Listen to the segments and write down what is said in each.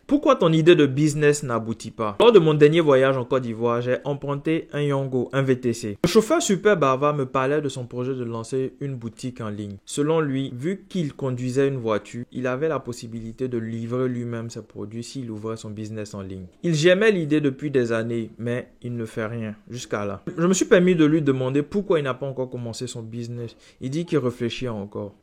Pourquoi ton idée de business n'aboutit pas? Lors de mon dernier voyage en Côte d'Ivoire, j'ai emprunté un Yongo, un VTC. Le chauffeur super bavard me parlait de son projet de lancer une boutique en ligne. Selon lui, vu qu'il conduisait une voiture, il avait la possibilité de livrer lui-même ses produits s'il ouvrait son business en ligne. Il gémait l'idée depuis des années, mais il ne fait rien jusqu'à là. Je me suis permis de lui demander pourquoi il n'a pas encore commencé son business. Il dit qu'il réfléchit encore.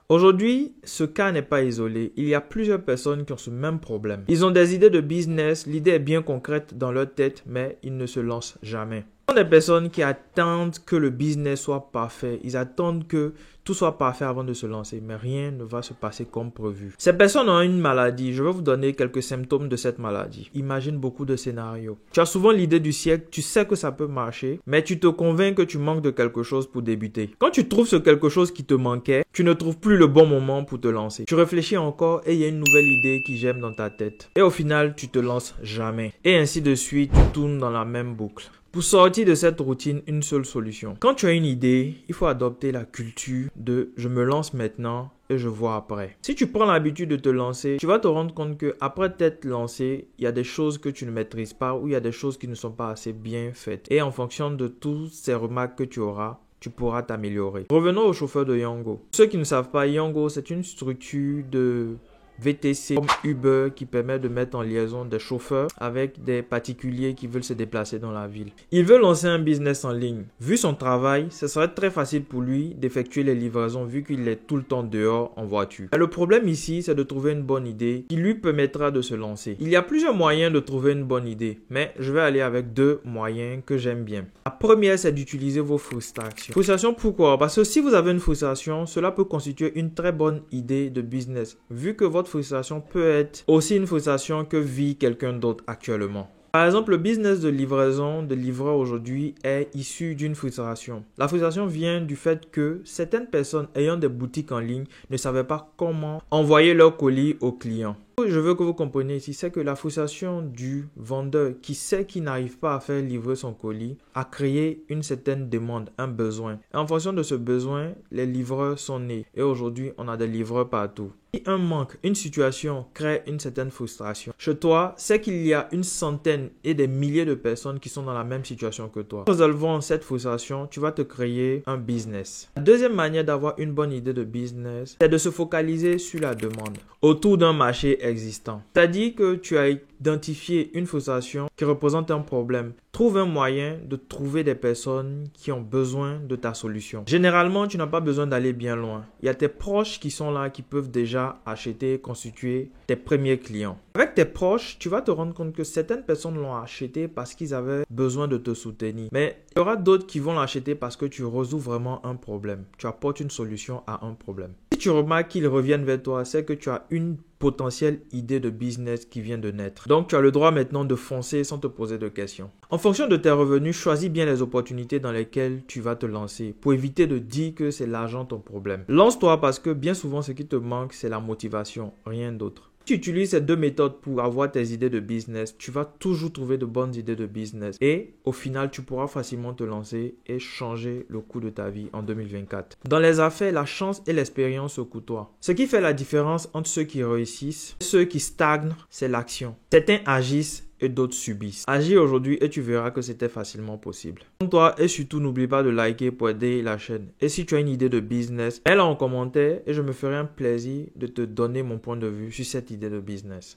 Aujourd'hui, ce cas n'est pas isolé. Il y a plusieurs personnes qui ont ce même problème. Ils ont des idées de business, l'idée est bien concrète dans leur tête, mais ils ne se lancent jamais. Ce sont des personnes qui attendent que le business soit parfait. Ils attendent que tout soit parfait avant de se lancer, mais rien ne va se passer comme prévu. Ces personnes ont une maladie. Je vais vous donner quelques symptômes de cette maladie. Imagine beaucoup de scénarios. Tu as souvent l'idée du siècle, tu sais que ça peut marcher, mais tu te convaincs que tu manques de quelque chose pour débuter. Quand tu trouves ce quelque chose qui te manquait, tu ne trouves plus le bon moment pour te lancer. Tu réfléchis encore et il y a une nouvelle idée qui germe dans ta tête. Et au final, tu te lances jamais. Et ainsi de suite, tu tournes dans la même boucle. Pour sortir de cette routine, une seule solution. Quand tu as une idée, il faut adopter la culture de « je me lance maintenant et je vois après ». Si tu prends l'habitude de te lancer, tu vas te rendre compte que après t'être lancé, il y a des choses que tu ne maîtrises pas ou il y a des choses qui ne sont pas assez bien faites. Et en fonction de toutes ces remarques que tu auras, tu pourras t'améliorer. Revenons au chauffeur de Yongo. Pour ceux qui ne savent pas, Yongo, c'est une structure de VTC comme Uber qui permet de mettre en liaison des chauffeurs avec des particuliers qui veulent se déplacer dans la ville. Il veut lancer un business en ligne. Vu son travail, ce serait très facile pour lui d'effectuer les livraisons vu qu'il est tout le temps dehors en voiture. Mais le problème ici, c'est de trouver une bonne idée qui lui permettra de se lancer. Il y a plusieurs moyens de trouver une bonne idée, mais je vais aller avec deux moyens que j'aime bien. La première, c'est d'utiliser vos frustrations. Frustration pourquoi? Parce que si vous avez une frustration, cela peut constituer une très bonne idée de business, vu que votre frustration peut être aussi une frustration que vit quelqu'un d'autre actuellement. Par exemple, le business de livraison de livreur aujourd'hui est issu d'une frustration. La frustration vient du fait que certaines personnes ayant des boutiques en ligne ne savaient pas comment envoyer leurs colis aux clients. Ce que je veux que vous compreniez ici, c'est que la frustration du vendeur qui sait qu'il n'arrive pas à faire livrer son colis a créé une certaine demande, un besoin. Et en fonction de ce besoin, les livreurs sont nés. Et aujourd'hui, on a des livreurs partout. Si un manque, une situation crée une certaine frustration chez toi, c'est qu'il y a une centaine et des milliers de personnes qui sont dans la même situation que toi. En résolvant cette frustration, tu vas te créer un business. La deuxième manière d'avoir une bonne idée de business, c'est de se focaliser sur la demande autour d'un marché existant. C'est-à-dire que tu as identifié une frustration qui représente un problème. Trouve un moyen de trouver des personnes qui ont besoin de ta solution. Généralement, tu n'as pas besoin d'aller bien loin. Il y a tes proches qui sont là, qui peuvent déjà acheter, constituer tes premiers clients. Avec tes proches, tu vas te rendre compte que certaines personnes l'ont acheté parce qu'ils avaient besoin de te soutenir. Mais il y aura d'autres qui vont l'acheter parce que tu résous vraiment un problème. Tu apportes une solution à un problème. Si tu remarques qu'ils reviennent vers toi, c'est que tu as une potentielle idée de business qui vient de naître. Donc, tu as le droit maintenant de foncer sans te poser de questions. En fonction de tes revenus, choisis bien les opportunités dans lesquelles tu vas te lancer pour éviter de dire que c'est l'argent ton problème. Lance-toi parce que bien souvent, ce qui te manque, c'est la motivation, rien d'autre. Si tu utilises ces deux méthodes pour avoir tes idées de business, tu vas toujours trouver de bonnes idées de business. Et au final, tu pourras facilement te lancer et changer le cours de ta vie en 2024. Dans les affaires, la chance et l'expérience se côtoient. Ce qui fait la différence entre ceux qui réussissent et ceux qui stagnent, c'est l'action. Certains agissent et d'autres subissent. Agis aujourd'hui et tu verras que c'était facilement possible. Toi et surtout n'oublie pas de liker pour aider la chaîne. Et si tu as une idée de business, mets-la en commentaire et je me ferai un plaisir de te donner mon point de vue sur cette idée de business.